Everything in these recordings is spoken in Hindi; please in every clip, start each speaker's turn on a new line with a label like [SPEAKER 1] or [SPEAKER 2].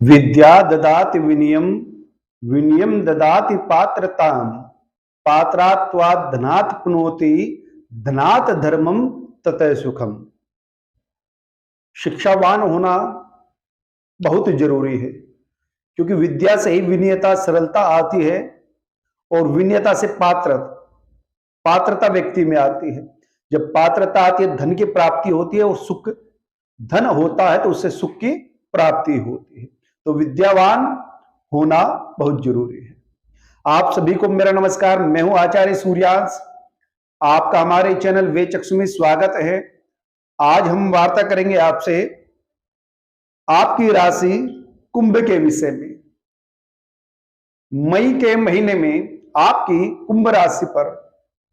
[SPEAKER 1] विद्या ददाति विनयम, विनयम ददाति पात्रताम, पात्रात्वात् धनात् प्नोति, धनात् धर्मम ततः सुखम। शिक्षावान होना बहुत जरूरी है, क्योंकि विद्या से ही विनयता सरलता आती है और विनयता से पात्रता व्यक्ति में आती है। जब पात्रता आती है, धन की प्राप्ति होती है और सुख, धन होता है तो उससे सुख की प्राप्ति होती है। तो विद्यावान होना बहुत जरूरी है। आप सभी को मेरा नमस्कार। मैं हूं आचार्य सूर्यांश। आपका हमारे चैनल वे चक्षु में स्वागत है। आज हम वार्ता करेंगे आपसे आपकी राशि कुंभ के विषय में। मई के महीने में आपकी कुंभ राशि पर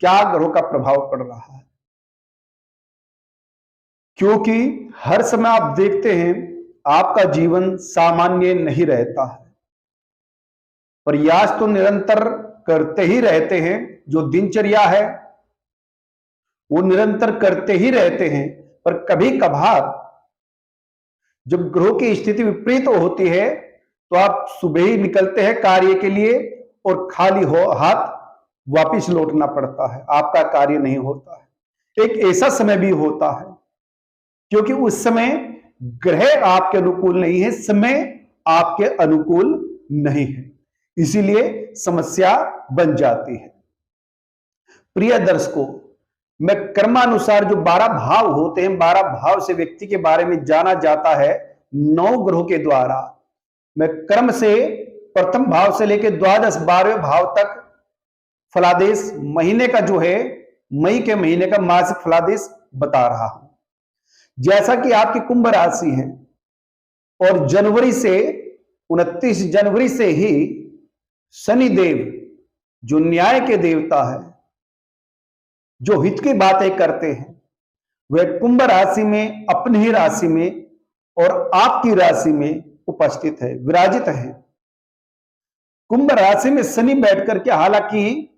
[SPEAKER 1] क्या ग्रहों का प्रभाव पड़ रहा है, क्योंकि हर समय आप देखते हैं आपका जीवन सामान्य नहीं रहता है। प्रयास तो निरंतर करते ही रहते हैं, जो दिनचर्या है वो निरंतर करते ही रहते हैं, पर कभी कभार जब ग्रहों की स्थिति विपरीत होती है तो आप सुबह ही निकलते हैं कार्य के लिए और खाली हाथ वापिस लौटना पड़ता है, आपका कार्य नहीं होता है। एक ऐसा समय भी होता है क्योंकि उस समय ग्रह आपके अनुकूल नहीं है, समय आपके अनुकूल नहीं है, इसीलिए समस्या बन जाती है। प्रिय दर्शकों, मैं कर्मानुसार जो 12 भाव होते हैं, 12 भाव से व्यक्ति के बारे में जाना जाता है 9 ग्रहों के द्वारा। मैं कर्म से प्रथम भाव से लेकर द्वादश 12वें भाव तक फलादेश महीने का जो है, मई के महीने का मासिक फलादेश बता रहा हूं। जैसा कि आपकी कुंभ राशि है और जनवरी से 29 जनवरी से ही शनि देव, जो न्याय के देवता है, जो हित की बातें करते हैं, वह कुंभ राशि में, अपनी ही राशि में और आपकी राशि में उपस्थित है, विराजित है। कुंभ राशि में शनि बैठ करके, हालांकि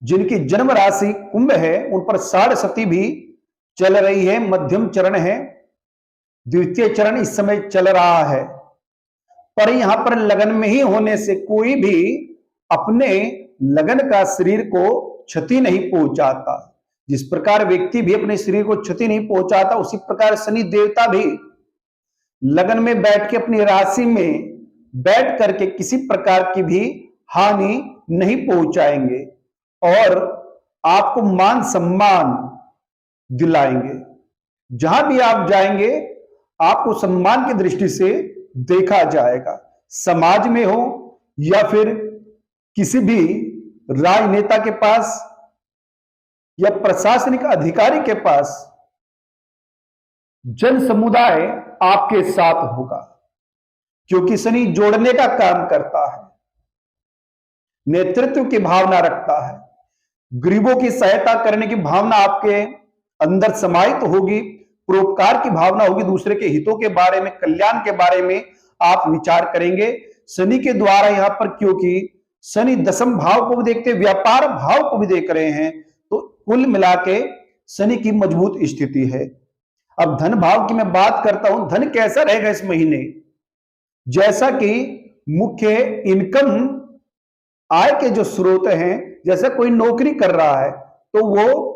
[SPEAKER 1] जिनकी जन्म राशि कुंभ है उन पर साढ़े सती भी चल रही है, मध्यम चरण है, द्वितीय चरण इस समय चल रहा है, पर यहां पर लगन में ही होने से कोई भी अपने लगन का शरीर को क्षति नहीं पहुंचाता। जिस प्रकार व्यक्ति भी अपने शरीर को क्षति नहीं पहुंचाता, उसी प्रकार शनि देवता भी लगन में बैठ के अपनी राशि में बैठ करके किसी प्रकार की भी हानि नहीं पहुंचाएंगे और आपको मान सम्मान दिलाएंगे। जहां भी आप जाएंगे आपको सम्मान की दृष्टि से देखा जाएगा, समाज में हो या फिर किसी भी राजनेता के पास या प्रशासनिक अधिकारी के पास। जन समुदाय आपके साथ होगा, क्योंकि शनि जोड़ने का काम करता है, नेतृत्व की भावना रखता है, गरीबों की सहायता करने की भावना आपके अंदर समाहित होगी, परोपकार की भावना होगी, दूसरे के हितों के बारे में, कल्याण के बारे में आप विचार करेंगे शनि के द्वारा। यहां पर क्योंकि शनि दशम भाव को भी देखते, व्यापार भाव को भी देख रहे हैं, तो कुल मिला के शनि की मजबूत स्थिति है। अब धन भाव की मैं बात करता हूं, धन कैसा रहेगा इस महीने। जैसा कि मुख्य इनकम, आय के जो स्रोत हैं, जैसे कोई नौकरी कर रहा है तो वो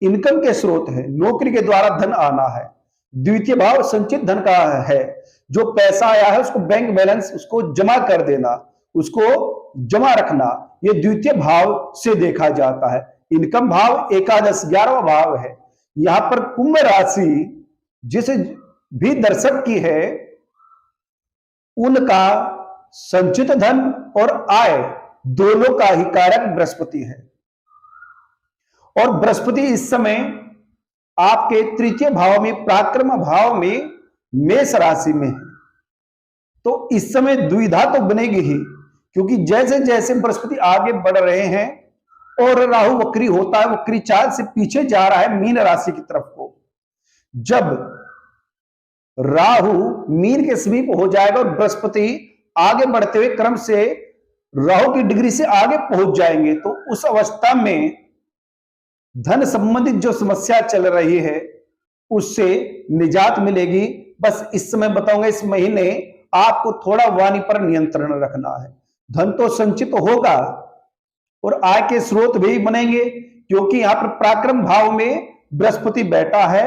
[SPEAKER 1] इनकम के स्रोत है, नौकरी के द्वारा धन आना है। द्वितीय भाव संचित धन का है, जो पैसा आया है उसको बैंक बैलेंस, उसको जमा कर देना, उसको जमा रखना, ये द्वितीय भाव से देखा जाता है। इनकम भाव एकादश 11वां भाव है। यहां पर कुंभ राशि जिस भी दर्शक की है, उनका संचित धन और आय दोनों का ही कारक बृहस्पति है, और बृहस्पति इस समय आपके तृतीय भाव में, पराक्रम भाव में, मेष राशि में है। तो इस समय दुविधा तो बनेगी ही, क्योंकि जैसे जैसे बृहस्पति आगे बढ़ रहे हैं और राहु वक्री होता है, वक्री चाल से पीछे जा रहा है मीन राशि की तरफ को। जब राहु मीन के समीप हो जाएगा और बृहस्पति आगे बढ़ते हुए क्रम से राहु की डिग्री से आगे पहुंच जाएंगे, तो उस अवस्था में धन संबंधित जो समस्या चल रही है उससे निजात मिलेगी। बस इस समय बताऊंगा, इस महीने आपको थोड़ा वाणी पर नियंत्रण रखना है। धन तो संचित होगा और आय के स्रोत भी बनेंगे, क्योंकि यहां पर पराक्रम भाव में बृहस्पति बैठा है,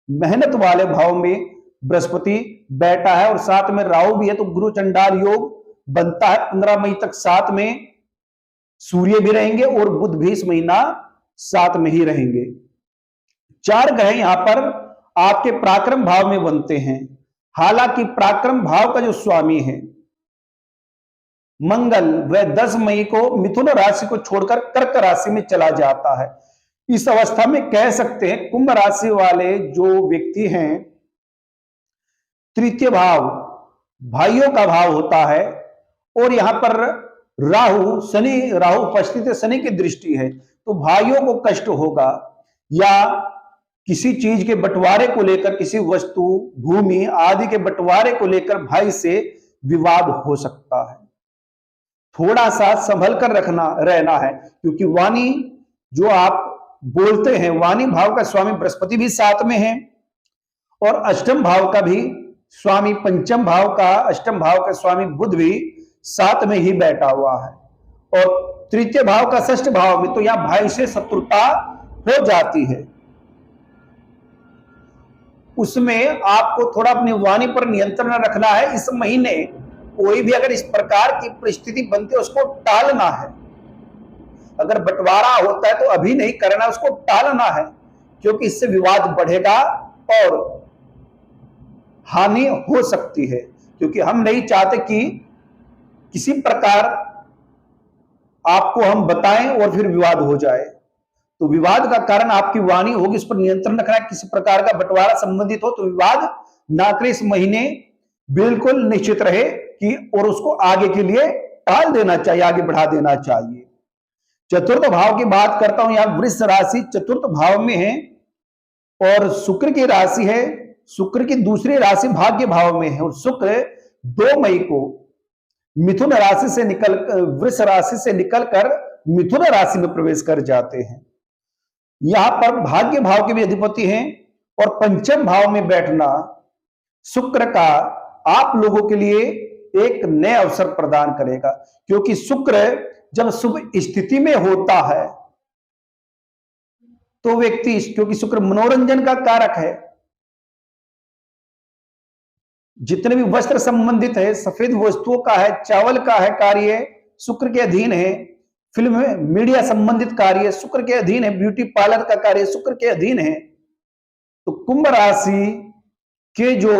[SPEAKER 1] मेहनत वाले भाव में बृहस्पति बैठा है और साथ में राहु भी है, तो गुरु चंडाल योग बनता है। 15 मई तक साथ में सूर्य भी रहेंगे और बुध भी इस महीना साथ में ही रहेंगे। 4 ग्रह यहां पर आपके पराक्रम भाव में बनते हैं। हालांकि पराक्रम भाव का जो स्वामी है मंगल, वह 10 मई को मिथुन राशि को छोड़कर कर्क राशि में चला जाता है। इस अवस्था में कह सकते हैं कुंभ राशि वाले जो व्यक्ति हैं, तृतीय भाव भाइयों का भाव होता है और यहां पर राहु उपस्थित है, शनि की दृष्टि है, तो भाइयों को कष्ट होगा या किसी चीज के बंटवारे को लेकर, किसी वस्तु भूमि आदि के बंटवारे को लेकर भाई से विवाद हो सकता है। थोड़ा सा संभल कर रहना है, क्योंकि वाणी जो आप बोलते हैं, वाणी भाव का स्वामी बृहस्पति भी साथ में है और अष्टम भाव का भी स्वामी, पंचम भाव का अष्टम भाव का स्वामी बुध भी साथ में ही बैठा हुआ है और तृतीय भाव का षष्ठ भाव में, तो यहां भाई से शत्रुता हो जाती है। उसमें आपको थोड़ा अपनी वाणी पर नियंत्रण रखना है। इस महीने कोई भी अगर इस प्रकार की परिस्थिति बनती है उसको टालना है। अगर बंटवारा होता है तो अभी नहीं करना, उसको टालना है, क्योंकि इससे विवाद बढ़ेगा और हानि हो सकती है। क्योंकि हम नहीं चाहते कि किसी प्रकार आपको हम बताएं और फिर विवाद हो जाए। तो विवाद का कारण आपकी वाणी होगी, इस पर नियंत्रण रखना है। किसी प्रकार का बंटवारा संबंधित हो तो विवाद ना करें। इस महीने बिल्कुल निश्चित रहे कि और उसको आगे के लिए टाल देना चाहिए, आगे बढ़ा देना चाहिए। चतुर्थ भाव की बात करता हूं, यहां वृष राशि चतुर्थ भाव में है और शुक्र की राशि है। शुक्र की दूसरी राशि भाग्य भाव में है और शुक्र 2 मई को मिथुन राशि से वृष राशि से निकलकर मिथुन राशि में प्रवेश कर जाते हैं। यहां पर भाग्य भाव के भी अधिपति हैं और पंचम भाव में बैठना शुक्र का आप लोगों के लिए एक नए अवसर प्रदान करेगा, क्योंकि शुक्र जब शुभ स्थिति में होता है तो व्यक्ति, क्योंकि शुक्र मनोरंजन का कारक है, जितने भी वस्त्र संबंधित है, सफेद वस्तुओं का है, चावल का है कार्य शुक्र के अधीन है, फिल्म मीडिया संबंधित कार्य शुक्र के अधीन है, ब्यूटी पार्लर का कार्य शुक्र के अधीन है। तो कुंभ राशि के जो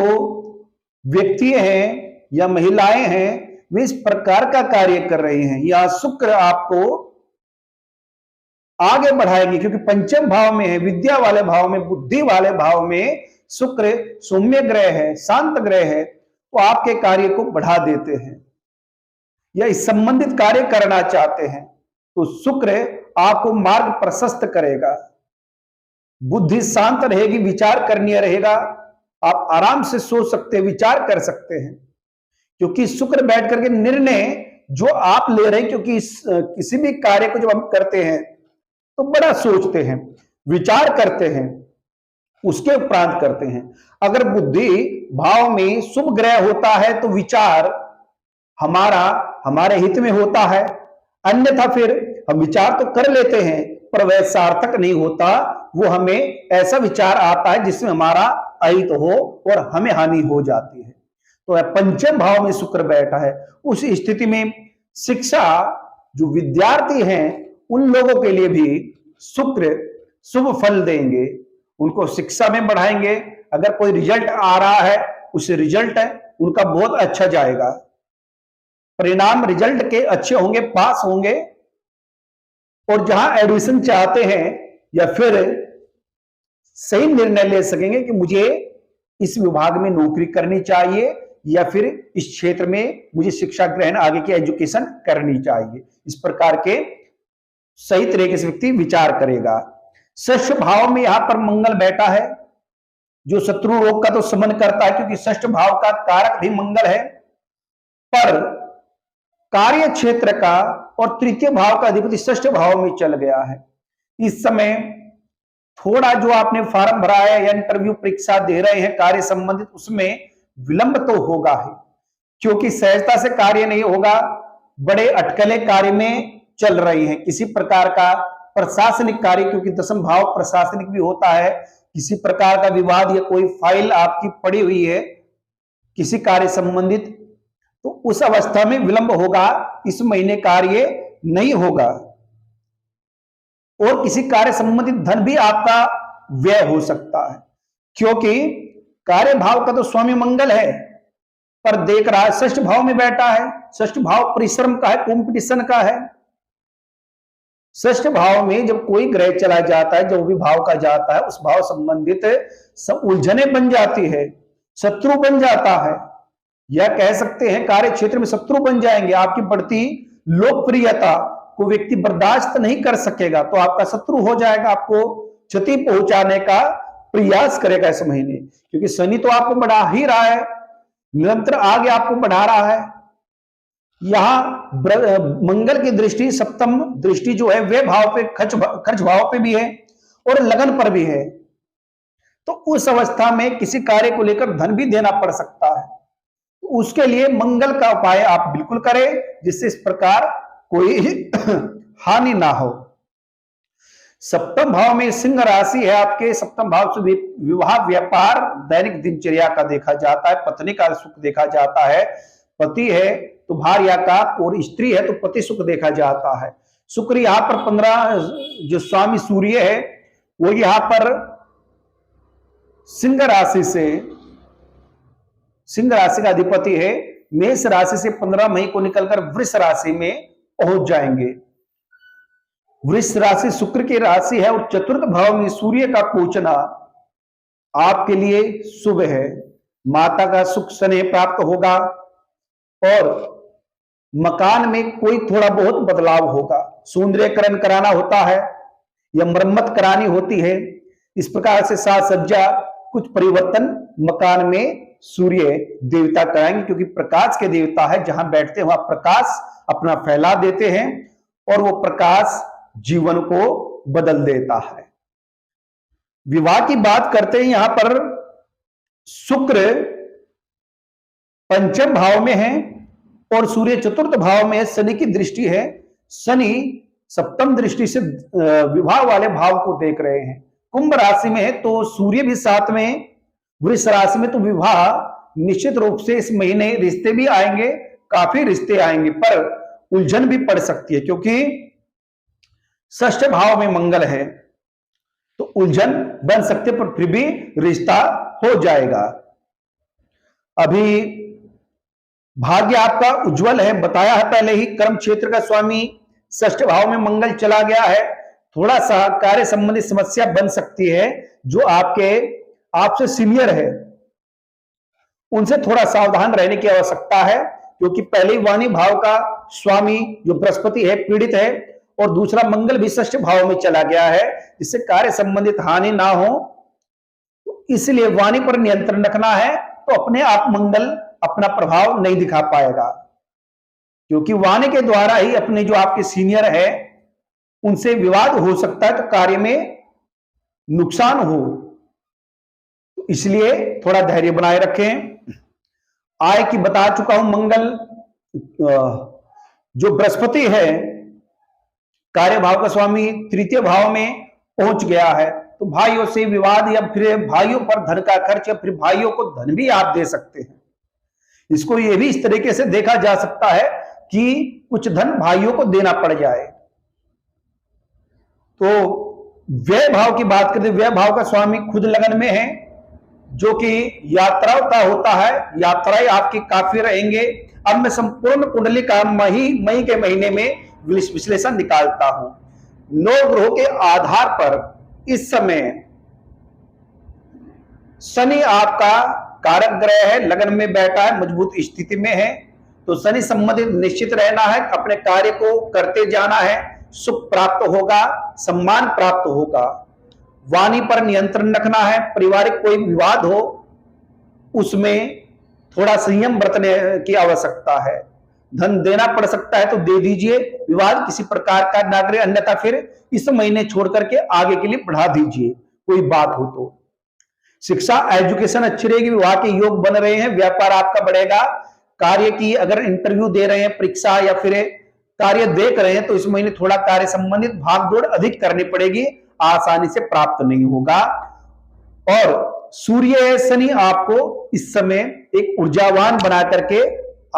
[SPEAKER 1] व्यक्ति हैं या महिलाएं हैं वे इस प्रकार का कार्य कर रहे हैं। यह शुक्र आपको आगे बढ़ाएंगे, क्योंकि पंचम भाव में है, विद्या वाले भाव में, बुद्धि वाले भाव में शुक्र सौम्य ग्रह है, शांत ग्रह है, तो आपके कार्य को बढ़ा देते हैं या इस संबंधित कार्य करना चाहते हैं तो शुक्र आपको मार्ग प्रशस्त करेगा। बुद्धि शांत रहेगी, विचार करनी रहेगा, आप आराम से सोच सकते हैं, विचार कर सकते हैं, क्योंकि शुक्र बैठ करके निर्णय जो आप ले रहे हैं, क्योंकि किसी भी कार्य को जब हम करते हैं तो बड़ा सोचते हैं, विचार करते हैं, उसके उपरांत करते हैं। अगर बुद्धि भाव में शुभ ग्रह होता है तो विचार हमारे हित में होता है, अन्यथा फिर हम विचार तो कर लेते हैं पर वह सार्थक नहीं होता। वो हमें ऐसा विचार आता है जिसमें हमारा अहित हो और हमें हानि हो जाती है। तो पंचम भाव में शुक्र बैठा है, उस स्थिति में शिक्षा जो विद्यार्थी हैं उन लोगों के लिए भी शुक्र शुभ फल देंगे, उनको शिक्षा में बढ़ाएंगे। अगर कोई रिजल्ट आ रहा है उस रिजल्ट उनका बहुत अच्छा जाएगा, परिणाम रिजल्ट के अच्छे होंगे, पास होंगे और जहां एडमिशन चाहते हैं या फिर सही निर्णय ले सकेंगे कि मुझे इस विभाग में नौकरी करनी चाहिए या फिर इस क्षेत्र में मुझे शिक्षा ग्रहण, आगे की एजुकेशन करनी चाहिए। इस प्रकार के सही तरीके से व्यक्ति विचार करेगा। षष्ठ भाव में यहां पर मंगल बैठा है जो शत्रु रोग का तो शमन करता है, क्योंकि षष्ठ भाव का कारक भी मंगल है, पर कार्य क्षेत्र का और तृतीय भाव का अधिपति षष्ठ भाव में चल गया है। इस समय थोड़ा जो आपने फॉर्म भरा है या इंटरव्यू परीक्षा दे रहे हैं कार्य संबंधित, उसमें विलंब तो होगा ही, क्योंकि सहजता से कार्य नहीं होगा, बड़े अटकले कार्य में चल रही हैं। किसी प्रकार का प्रशासनिक कार्य, क्योंकि दशम भाव प्रशासनिक भी होता है, किसी प्रकार का विवाद या कोई फाइल आपकी पड़ी हुई है किसी कार्य संबंधित, तो उस अवस्था में विलंब होगा, इस महीने कार्य नहीं होगा। और किसी कार्य संबंधित धन भी आपका व्यय हो सकता है, क्योंकि कार्य भाव का तो स्वामी मंगल है, पर देख रहा है षष्ठ भाव में बैठा है। षष्ठ भाव परिश्रम का है, कंपटीशन का है। षष्ठ भाव में जब कोई ग्रह चला जाता है, जो भी भाव का जाता है, उस भाव संबंधित उलझने बन जाती है, शत्रु बन जाता है, या कह सकते हैं कार्य क्षेत्र में शत्रु बन जाएंगे। आपकी बढ़ती लोकप्रियता को व्यक्ति बर्दाश्त नहीं कर सकेगा, तो आपका शत्रु हो जाएगा, आपको क्षति पहुंचाने का प्रयास करेगा इस महीने। क्योंकि शनि तो आपको बढ़ा ही रहा है, निरंतर आगे आपको बढ़ा रहा है। यहां मंगल की दृष्टि, सप्तम दृष्टि जो है वे भाव पे, खर्च भाव पे भी है और लगन पर भी है। तो उस अवस्था में किसी कार्य को लेकर धन भी देना पड़ सकता है। तो उसके लिए मंगल का उपाय आप बिल्कुल करें, जिससे इस प्रकार कोई हानि ना हो। सप्तम भाव में सिंह राशि है आपके। सप्तम भाव से विवाह, व्यापार, दैनिक दिनचर्या का देखा जाता है, पत्नी का सुख देखा जाता है। पति है तो भार्या का, और स्त्री है तो पति सुख देखा जाता है। शुक्र यहां पर 15 जो स्वामी सूर्य है वो यहां पर सिंह राशि से, सिंह राशि का अधिपति है, मेष राशि से 15 मई को निकलकर वृष राशि में पहुंच जाएंगे। वृष राशि शुक्र की राशि है और चतुर्थ भाव में सूर्य का पहुंचना आपके लिए शुभ है। माता का सुख स्नेह प्राप्त होगा और मकान में कोई थोड़ा बहुत बदलाव होगा। सौंदर्यकरण कराना होता है या मरम्मत करानी होती है, इस प्रकार से साज सज्जा कुछ परिवर्तन मकान में सूर्य देवता कराएंगे, क्योंकि प्रकाश के देवता है। जहां बैठते हैं वहां प्रकाश अपना फैला देते हैं और वो प्रकाश जीवन को बदल देता है। विवाह की बात करते हैं, यहां पर शुक्र पंचम भाव में है और सूर्य चतुर्थ भाव में है। शनि की दृष्टि है, शनि सप्तम दृष्टि से विवाह वाले भाव को देख रहे हैं। कुंभ राशि में है तो सूर्य भी साथ में, वृष राशि में, तो विवाह निश्चित रूप से इस महीने रिश्ते भी आएंगे, काफी रिश्ते आएंगे, पर उलझन भी पड़ सकती है, क्योंकि षष्ठ भाव में मंगल है तो उलझन बन सकते, पर फिर भी रिश्ता हो जाएगा। अभी भाग्य आपका उज्जवल है, बताया है पहले ही। कर्म क्षेत्र का स्वामी षष्ठ भाव में मंगल चला गया है, थोड़ा सा कार्य संबंधी समस्या बन सकती है। जो आपसे सीनियर है उनसे थोड़ा सावधान रहने की आवश्यकता है, क्योंकि पहले ही वाणी भाव का स्वामी जो बृहस्पति है पीड़ित है, और दूसरा मंगल भी षष्ठ भाव में चला गया है, जिससे कार्य संबंधित हानि ना हो। तो इसलिए वाणी पर नियंत्रण रखना है, तो अपने आप मंगल अपना प्रभाव नहीं दिखा पाएगा, क्योंकि वाणी के द्वारा ही अपने जो आपके सीनियर है उनसे विवाद हो सकता है, तो कार्य में नुकसान हो। तो इसलिए थोड़ा धैर्य बनाए रखें। आय की बता चुका हूं, मंगल जो बृहस्पति है कार्य भाव का स्वामी तृतीय भाव में पहुंच गया है, तो भाइयों से विवाद या फिर भाइयों पर धन का खर्च या फिर भाइयों को धन भी आप दे सकते हैं। इसको ये भी इस तरीके से देखा जा सकता है कि कुछ धन भाइयों को देना पड़ जाए। तो व्यय भाव की बात करते, व्यय भाव का स्वामी खुद लगन में है, जो कि यात्राओं का होता है। यात्राएं आपकी काफी रहेंगे। अब मैं संपूर्ण कुंडली का मई के महीने में विश्लेषण निकालता हूं। 9 ग्रहों के आधार पर इस समय शनि आपका कारक ग्रह है, लगन में बैठा है, मजबूत स्थिति में है, तो शनि संबंधित निश्चित रहना है, अपने कार्य को करते जाना है, सुख प्राप्त होगा, सम्मान प्राप्त होगा। वाणी पर नियंत्रण रखना है, पारिवारिक कोई विवाद हो उसमें थोड़ा संयम बरतने की आवश्यकता है। धन देना पड़ सकता है तो दे दीजिए, विवाद किसी प्रकार का ना करे, अन्यथा फिर इस महीने छोड़ करके आगे के लिए बढ़ा दीजिए कोई बात हो तो। शिक्षा एजुकेशन अच्छी रहेगी, विवाह के योग बन रहे हैं, व्यापार आपका बढ़ेगा, कार्य की अगर इंटरव्यू दे रहे हैं, परीक्षा या फिर कार्य देख रहे हैं, तो इस महीने थोड़ा कार्य संबंधित भागदौड़ अधिक करनी पड़ेगी, आसानी से प्राप्त नहीं होगा। और सूर्य शनि आपको इस समय एक ऊर्जावान बना करके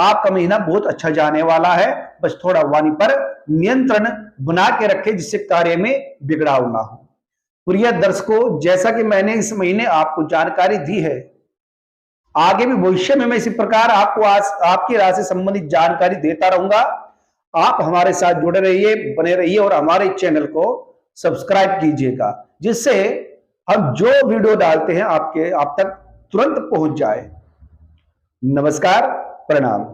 [SPEAKER 1] आपका महीना बहुत अच्छा जाने वाला है। बस थोड़ा वाणी पर नियंत्रण बना के रखे, जिससे कार्य में बिगड़ाव ना हो। प्रिय दर्शकों, जैसा कि मैंने इस महीने आपको जानकारी दी है, आगे भी भविष्य में मैं इसी प्रकार आपको आपकी राशि संबंधित जानकारी देता रहूंगा। आप हमारे साथ जुड़े रहिए, बने रहिए और हमारे चैनल को सब्सक्राइब कीजिएगा, जिससे हम जो वीडियो डालते हैं आप तक तुरंत पहुंच जाए। नमस्कार, प्रणाम।